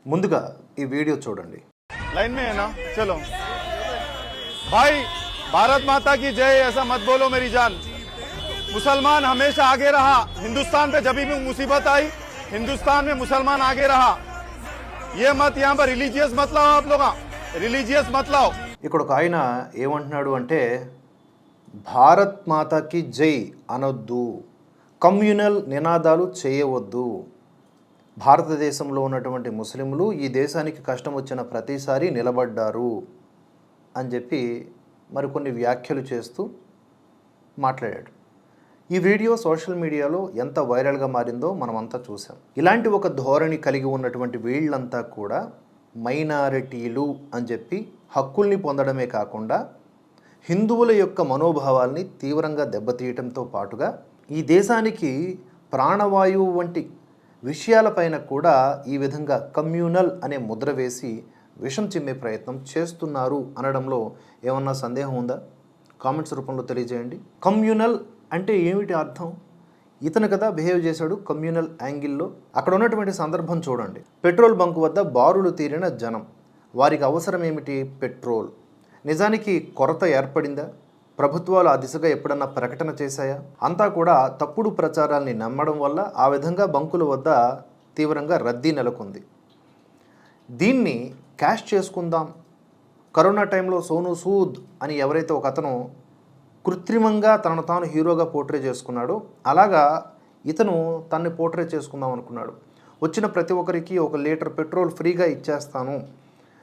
ముందుగా ఈ వీడియో చూడండి. लाइन में है ना, चलो भाई, भारत माता की जय। ऐसा मत बोलो मेरी जान। मुसलमान हमेशा आगे रहा। हिंदुस्तान पे जब भी मुसीबत आई, हिंदुस्तान में मुसलमान आगे रहा। ये मत यहाँ पर रिलीजियस मत लाओ, आप लोग रिलीजियस मत लाओ। ఇక్కడ ఒక ఆయన ఏమంటున్నాడు అంటే భారత్ మాతాకి జై అనొద్దు, కమ్యూనల్ నినాదాలు చేయవద్దు. భారతదేశంలో ఉన్నటువంటి ముస్లింలు ఈ దేశానికి కష్టం వచ్చిన ప్రతిసారి నిలబడ్డారు అని చెప్పి మరికొన్ని వ్యాఖ్యలు చేస్తూ మాట్లాడాడు. ఈ వీడియో సోషల్ మీడియాలో ఎంత వైరల్గా మారిందో మనమంతా చూసాం. ఇలాంటి ఒక ధోరణి కలిగి ఉన్నటువంటి వీళ్ళంతా కూడా మైనారిటీలు అని చెప్పి హక్కుల్ని పొందడమే కాకుండా హిందువుల యొక్క మనోభావాల్ని తీవ్రంగా దెబ్బతీయటంతో పాటుగా ఈ దేశానికి ప్రాణవాయువు వంటి విషయాలపైన కూడా ఈ విధంగా కమ్యూనల్ అనే ముద్ర వేసి విషం చిమ్మే ప్రయత్నం చేస్తున్నారు అనడంలో ఏమన్నా సందేహం ఉందా? కామెంట్స్ రూపంలో తెలియజేయండి. కమ్యూనల్ అంటే ఏమిటి అర్థం? ఇతను కదా బిహేవ్ చేశాడు కమ్యూనల్ యాంగిల్లో. అక్కడ ఉన్నటువంటి సందర్భం చూడండి. పెట్రోల్ బంక్ వద్ద బారులు తీరిన జనం. వారికి అవసరం ఏమిటి? పెట్రోల్. నిజానికి కొరత ఏర్పడిందా? ప్రభుత్వాలు ఆ దిశగా ఎప్పుడన్నా ప్రకటన చేశాయా? అంతా కూడా తప్పుడు ప్రచారాల్ని నమ్మడం వల్ల ఆ విధంగా బంకుల వద్ద తీవ్రంగా రద్దీ నెలకొంది. దీన్ని క్యాష్ చేసుకుందాం, కరోనా టైంలో సోనూ సూద్ అని ఎవరైతే ఒక అతను కృత్రిమంగా తనను తాను హీరోగా పోర్ట్రే చేసుకున్నాడో అలాగా ఇతను తనని పోర్ట్రే చేసుకుందాం అనుకున్నాడు. వచ్చిన ప్రతి ఒక్కరికి 1 లీటర్ పెట్రోల్ ఫ్రీగా ఇచ్చేస్తాను,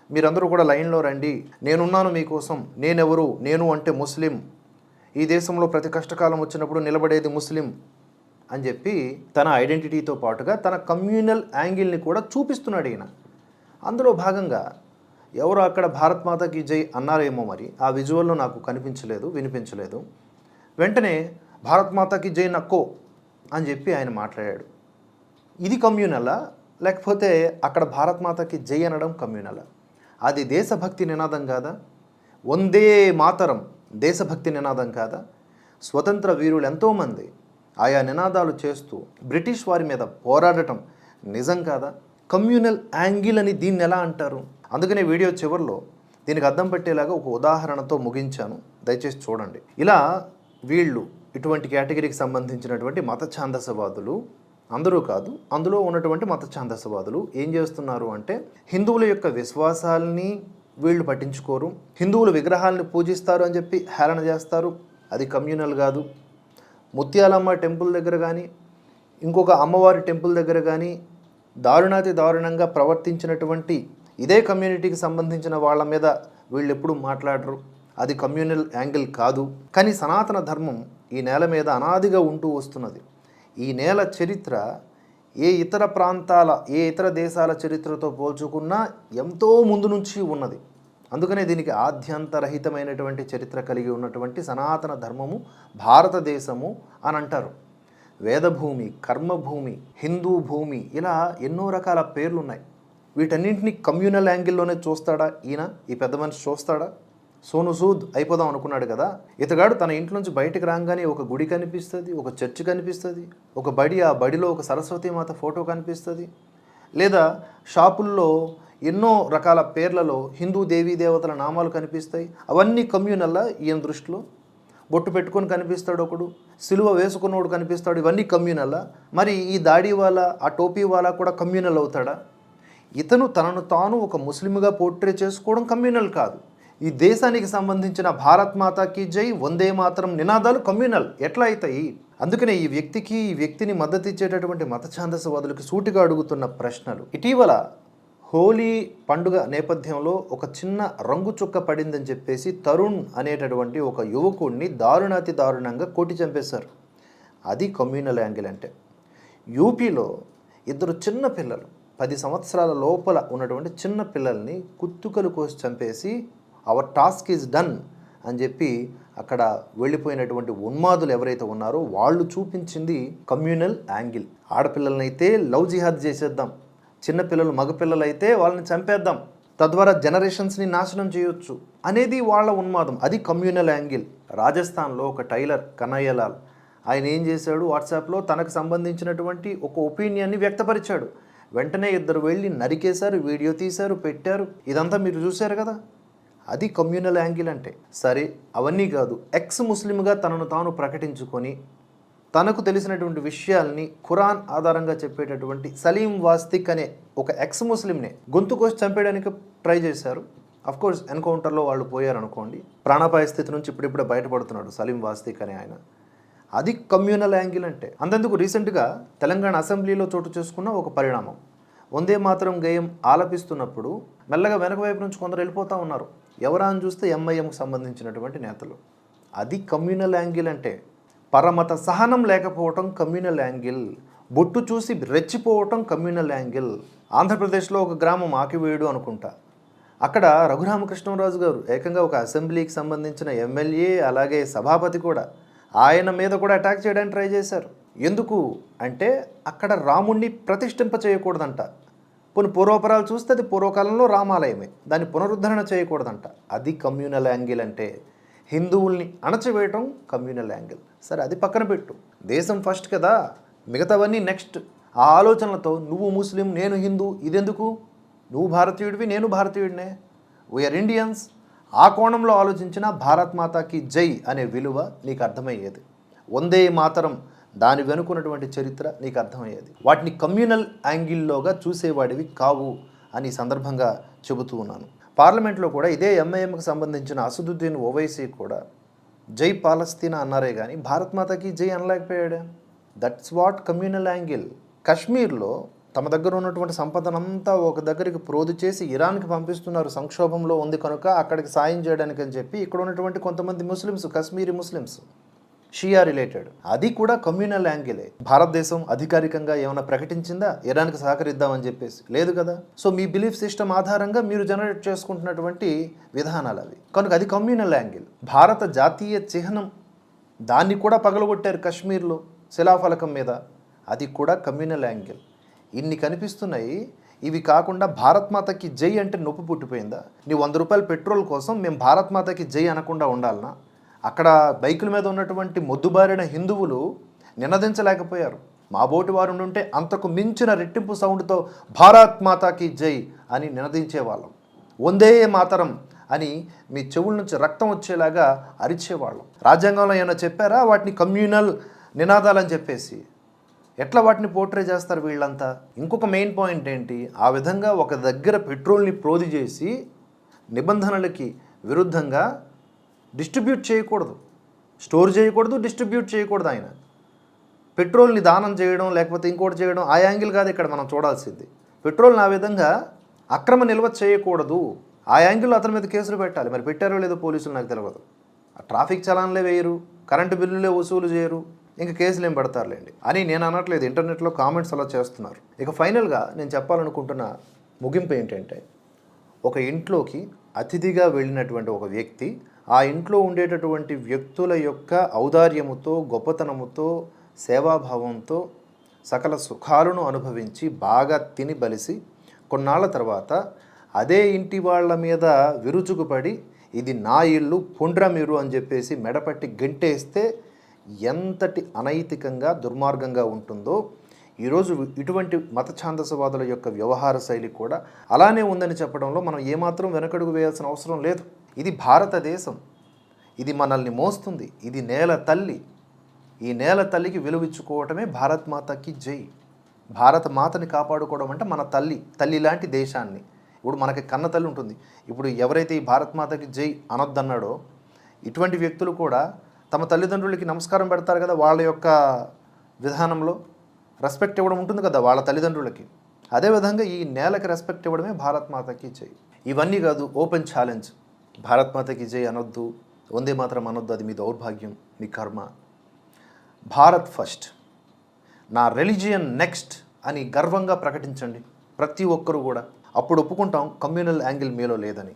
మీరందరూ కూడా లైన్లో రండి, నేనున్నాను మీకోసం, నేనెవరు, నేను అంటే ముస్లిం, ఈ దేశంలో ప్రతి కష్టకాలం వచ్చినప్పుడు నిలబడేది ముస్లిం అని చెప్పి తన ఐడెంటిటీతో పాటుగా తన కమ్యూనల్ యాంగిల్ని కూడా చూపిస్తున్నాడు ఈయన. అందులో భాగంగా ఎవరు అక్కడ భారత్ మాతాకి జై అన్నారేమో, మరి ఆ విజువల్లో నాకు కనిపించలేదు, వినిపించలేదు. వెంటనే భారత్ మాతాకి జై నక్కో అని చెప్పి ఆయన మాట్లాడాడు. ఇది కమ్యూనలా, లేకపోతే అక్కడ భారత్ మాతాకి జై అనడం కమ్యూనలా? అది దేశభక్తి నినాదం కాదా? వందే మాతరం దేశభక్తి నినాదం కాదా? స్వతంత్ర వీరులు ఎంతోమంది ఆయా నినాదాలు చేస్తూ బ్రిటిష్ వారి మీద పోరాడటం నిజం కాదా? కమ్యూనల్ యాంగిల్ అని దీన్ని ఎలా అంటారు? అందుకనే వీడియో చివరిలో దీనికి అద్దం పట్టేలాగా ఒక ఉదాహరణతో ముగించాను, దయచేసి చూడండి. ఇలా వీళ్ళు ఇటువంటి కేటగిరీకి సంబంధించినటువంటి మత ఛాందసవాదులు, అందరూ కాదు, అందులో ఉన్నటువంటి మత ఛాందసవాదులు ఏం చేస్తున్నారు అంటే హిందువుల యొక్క విశ్వాసాలని వీళ్ళు పట్టించుకోరు, హిందువుల విగ్రహాలని పూజిస్తారు అని చెప్పి హేళన చేస్తారు. అది కమ్యూనల్ కాదు. ముత్యాలమ్మ టెంపుల్ దగ్గర కానీ ఇంకొక అమ్మవారి టెంపుల్ దగ్గర కానీ దారుణాతి దారుణంగా ప్రవర్తించినటువంటి ఇదే కమ్యూనిటీకి సంబంధించిన వాళ్ళ మీద వీళ్ళు ఎప్పుడు మాట్లాడరు. అది కమ్యూనల్ యాంగిల్ కాదు. కానీ సనాతన ధర్మం ఈ నేల మీద అనాదిగా ఉంటూ వస్తున్నది. ఈ నేల చరిత్ర ఏ ఇతర ప్రాంతాల, ఏ ఇతర దేశాల చరిత్రతో పోల్చుకున్నా ఎంతో ముందు నుంచి ఉన్నది. అందుకనే దీనికి ఆద్యంతరహితమైనటువంటి చరిత్ర కలిగి ఉన్నటువంటి సనాతన ధర్మము భారతదేశము అని అంటారు. వేదభూమి, కర్మభూమి, హిందూ భూమి, ఇలా ఎన్నో రకాల పేర్లు ఉన్నాయి. వీటన్నింటినీ కమ్యూనల్ యాంగిల్లోనే చూస్తాడా ఈయన? ఈ పెద్ద మనిషి చూస్తాడా? సోనూ సూద్ అయిపోదాం అనుకున్నాడు కదా. ఇతగాడు తన ఇంట్లోంచి బయటకు రాగానే ఒక గుడి కనిపిస్తుంది, ఒక చర్చి కనిపిస్తుంది, ఒక బడి, ఆ బడిలో ఒక సరస్వతీమాత ఫోటో కనిపిస్తుంది, లేదా షాపుల్లో ఎన్నో రకాల పేర్లలో హిందూ దేవీ దేవతల నామాలు కనిపిస్తాయి. అవన్నీ కమ్యూనల్లా ఈయన దృష్టిలో? బొట్టు పెట్టుకొని కనిపిస్తాడు ఒకడు, సిలువ వేసుకున్నోడు కనిపిస్తాడు, ఇవన్నీ కమ్యూనల్లా? మరి ఈ దాడి వాళ్ళ, ఆ టోపీ వాళ్ళ కూడా కమ్యూనల్ అవుతాడా? ఇతను తనను తాను ఒక ముస్లింగా పోర్ట్రే చేసుకోవడం కమ్యూనల్ కాదు. ఈ దేశానికి సంబంధించిన భారత్ మాతాకి జై, వందే మాతరం నినాదాలు కమ్యూనల్ ఎట్లా అవుతాయి? అందుకనే ఈ వ్యక్తిని మద్దతు ఇచ్చేటటువంటి మత ఛాందసవాదులకు సూటిగా అడుగుతున్న ప్రశ్నలు. ఇటీవల హోలీ పండుగ నేపథ్యంలో ఒక చిన్న రంగు చుక్క పడిందని చెప్పేసి తరుణ్ అనేటటువంటి ఒక యువకుడిని దారుణాతి దారుణంగా కొట్టి చంపేశారు. అది కమ్యూనల్ యాంగిల్ అంటే. యూపీలో 2 చిన్న పిల్లలు, 10 సంవత్సరాల లోపల ఉన్నటువంటి చిన్న పిల్లల్ని కుత్తుకలు కోసి చంపేసి అవర్ టాస్క్ ఈజ్ డన్ అని చెప్పి అక్కడ వెళ్ళిపోయినటువంటి ఉన్మాదులు ఎవరైతే ఉన్నారో వాళ్ళు చూపించింది కమ్యూనల్ యాంగిల్. ఆడపిల్లలనైతే లవ్ జిహాద్ చేసేద్దాం, చిన్నపిల్లలు మగపిల్లలు అయితే వాళ్ళని చంపేద్దాం, తద్వారా జనరేషన్స్ని నాశనం చేయొచ్చు అనేది వాళ్ళ ఉన్మాదం. అది కమ్యూనల్ యాంగిల్. రాజస్థాన్లో ఒక టైలర్ కనయ్యలాల్ ఆయన ఏం చేశాడు, వాట్సాప్లో తనకు సంబంధించినటువంటి ఒక ఒపీనియన్ని వ్యక్తపరిచాడు. వెంటనే ఇద్దరు వెళ్ళి నరికేశారు, వీడియో తీశారు, పెట్టారు. ఇదంతా మీరు చూశారు కదా. అది కమ్యూనల్ యాంగిల్ అంటే. సరే, అవన్నీ కాదు, ఎక్స్ ముస్లింగా తనను తాను ప్రకటించుకొని తనకు తెలిసినటువంటి విషయాల్ని ఖురాన్ ఆధారంగా చెప్పేటటువంటి సలీం వాస్తిక్ అనే ఒక ఎక్స్ ముస్లింని గొంతు కోసి చంపేయడానికి ట్రై చేశారు. అఫ్కోర్స్ ఎన్కౌంటర్లో వాళ్ళు పోయారు అనుకోండి. ప్రాణాపాయ స్థితి నుంచి ఇప్పుడిప్పుడే బయటపడుతున్నాడు సలీం వాస్తిక్ అనే ఆయన. అది కమ్యూనల్ యాంగిల్ అంటే. అంతెందుకు, రీసెంట్గా తెలంగాణ అసెంబ్లీలో చోటు చేసుకున్న ఒక పరిణామం. వందే మాతరం గేయం ఆలపిస్తున్నప్పుడు మెల్లగా వెనక వైపు నుంచి కొందరు వెళ్ళిపోతూ ఉన్నారు. ఎవరా అని చూస్తే ఎంఐఎంకు సంబంధించినటువంటి నేతలు. అది కమ్యూనల్ యాంగిల్ అంటే. పరమత సహనం లేకపోవటం కమ్యూనల్ యాంగిల్. బొట్టు చూసి రెచ్చిపోవటం కమ్యూనల్ యాంగిల్. ఆంధ్రప్రదేశ్లో ఒక గ్రామం ఆకివేడు అనుకుంటా. అక్కడ రఘురామకృష్ణరాజు గారు ఏకంగా ఒక అసెంబ్లీకి సంబంధించిన ఎమ్మెల్యే, అలాగే సభాపతి కూడా, ఆయన మీద కూడా అటాక్ చేయడానికి ట్రై చేశారు. ఎందుకు అంటే అక్కడ రాముణ్ణి ప్రతిష్ఠింప చేయకూడదంట. కొన్ని పూర్వపరాలు చూస్తే అది పూర్వకాలంలో రామాలయమే, దాన్ని పునరుద్ధరణ చేయకూడదంట. అది కమ్యూనల్ యాంగిల్ అంటే. హిందువుల్ని అణచివేయటం కమ్యూనల్ యాంగిల్. సరే, అది పక్కన పెట్టు. దేశం ఫస్ట్ కదా, మిగతావన్నీ నెక్స్ట్. ఆ ఆలోచనలతో నువ్వు ముస్లిం, నేను హిందూ, ఇదెందుకు? నువ్వు భారతీయుడివి, నేను భారతీయుడినే, వీఆర్ ఇండియన్స్. ఆ కోణంలో ఆలోచించిన భారత్ మాతాకి జై అనే విలువ నీకు అర్థమయ్యేది. వందే మాతరం దాని వెనుకున్నటువంటి చరిత్ర నీకు అర్థమయ్యేది. వాటిని కమ్యూనల్ యాంగిల్లోగా చూసేవాడివి కావు అని సందర్భంగా చెబుతూ ఉన్నాను. పార్లమెంట్లో కూడా ఇదే ఎంఐఎంకి సంబంధించిన అసదుద్దీన్ ఓవైసీ కూడా జై పాలస్తీనా అన్నారే కానీ భారత్ మాతాకి జై అనలేకపోయాడు. That's what communal angle. కశ్మీర్లో తమ దగ్గర ఉన్నటువంటి సంపదనంతా ఒక దగ్గరికి ప్రోధి చేసి ఇరాన్కి పంపిస్తున్నారు. సంక్షోభంలో ఉంది కనుక అక్కడికి సాయం చేయడానికి అని చెప్పి ఇక్కడ ఉన్నటువంటి కొంతమంది ముస్లిమ్స్, కశ్మీరీ ముస్లిమ్స్, షియా రిలేటెడ్, అది కూడా కమ్యూనల్ యాంగిలే. భారతదేశం అధికారికంగా ఏమైనా ప్రకటించిందా ఇరాన్కి సహకరిద్దామని చెప్పేసి? లేదు కదా. సో మీ బిలీఫ్ సిస్టమ్ ఆధారంగా మీరు జనరేట్ చేసుకుంటున్నటువంటి విధానాలు అవి. కనుక అది కమ్యూనల్ యాంగిల్. భారత జాతీయ చిహ్నం దాన్ని కూడా పగలగొట్టారు కశ్మీర్లో శిలాఫలకం మీద. అది కూడా కమ్యూనల్ యాంగిల్. ఇన్ని కనిపిస్తున్నాయి. ఇవి కాకుండా భారత్ మాతకి జై అంటే నొప్పి పుట్టిపోయిందా? నీ 100 రూపాయల పెట్రోల్ కోసం మేము భారత్ మాతకి జై అనకుండా ఉండాలనా? అక్కడ బైకుల మీద ఉన్నటువంటి మొద్దుబారిన హిందువులు నినదించలేకపోయారు. మా బోటి వారు ఉంటే అంతకు మించిన రెట్టింపు సౌండ్తో భారత్ మాతాకి జై అని నినదించేవాళ్ళం. వందే మాతరం అని మీ చెవుల నుంచి రక్తం వచ్చేలాగా అరిచేవాళ్ళం. రాజ్యాంగంలో ఏమైనా చెప్పారా వాటిని కమ్యూనల్ నినాదాలని చెప్పేసి? ఎట్లా వాటిని పోర్ట్రే చేస్తారు వీళ్ళంతా? ఇంకొక మెయిన్ పాయింట్ ఏంటి? ఆ విధంగా ఒక దగ్గర పెట్రోల్ని ప్రోధి చేసి నిబంధనలకి విరుద్ధంగా డిస్ట్రిబ్యూట్ చేయకూడదు, స్టోర్ చేయకూడదు, డిస్ట్రిబ్యూట్ చేయకూడదు. ఆయన పెట్రోల్ని దానం చేయడం లేకపోతే ఇంకోటి చేయడం ఆ యాంగిల్ కాదు ఇక్కడ మనం చూడాల్సింది. పెట్రోల్ని ఆ విధంగా అక్రమ నిల్వ చేయకూడదు. ఆ యాంగిల్లో అతని మీద కేసులు పెట్టాలి. మరి పెట్టారో లేదో పోలీసులు నాకు తెలియదు. ట్రాఫిక్ చలాన్లే వేయరు, కరెంటు బిల్లులే వసూలు చేయరు, ఇంకా కేసులు ఏం పెడతారులేండి అని నేను అనట్లేదు. ఇంటర్నెట్లో కామెంట్స్ అలా చేస్తున్నారు. ఇక ఫైనల్గా నేను చెప్పాలనుకుంటున్న ముగింపు ఏంటంటే, ఒక ఇంట్లోకి అతిథిగా వెళ్ళినటువంటి ఒక వ్యక్తి ఆ ఇంట్లో ఉండేటటువంటి వ్యక్తుల యొక్క ఔదార్యముతో, గొప్పతనముతో, సేవాభావంతో సకల సుఖాలను అనుభవించి బాగా తిని బలిసి కొన్నాళ్ళ తర్వాత అదే ఇంటి వాళ్ళ మీద విరుచుకుపడి ఇది నా ఇల్లు పొండ్రా మీరు అని చెప్పేసి మెడపట్టి గెంటేస్తే ఎంతటి అనైతికంగా దుర్మార్గంగా ఉంటుందో ఈరోజు ఇటువంటి మత ఛాందసవాదుల యొక్క వ్యవహార శైలి కూడా అలానే ఉందని చెప్పడంలో మనం ఏమాత్రం వెనకడుగు వేయాల్సిన అవసరం లేదు. ఇది భారతదేశం, ఇది మనల్ని మోస్తుంది, ఇది నేల తల్లి. ఈ నేల తల్లికి విలువిచ్చుకోవటమే భారత్ మాతకి జై. భారత మాతని కాపాడుకోవడం అంటే మన తల్లి లాంటి దేశాన్ని. ఇప్పుడు మనకి కన్న తల్లి ఉంటుంది. ఇప్పుడు ఎవరైతే ఈ భారత్ మాతకి జై అనొద్దన్నాడో ఇటువంటి వ్యక్తులు కూడా తమ తల్లిదండ్రులకి నమస్కారం పెడతారు కదా, వాళ్ళ యొక్క విధానంలో రెస్పెక్ట్ ఇవ్వడం ఉంటుంది కదా వాళ్ళ తల్లిదండ్రులకి. అదేవిధంగా ఈ నేలకి రెస్పెక్ట్ ఇవ్వడమే భారత్ మాతకి జై. ఇవన్నీ కాదు, ఓపెన్ ఛాలెంజ్. భారత్ మాతకి జై అనొద్దు, వందే మాత్రం అనొద్దు, అది మీ దౌర్భాగ్యం, మీ కర్మ. భారత్ ఫస్ట్, నా రిలీజియన్ నెక్స్ట్ అని గర్వంగా ప్రకటించండి ప్రతి ఒక్కరూ కూడా. అప్పుడు ఒప్పుకుంటాం కమ్యూనల్ యాంగిల్ మీలో లేదని.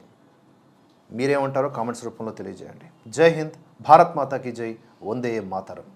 మీరేమంటారో కామెంట్స్ రూపంలో తెలియజేయండి. జై హింద్, భారత్ మాతాకి జై, వందే మాతరం.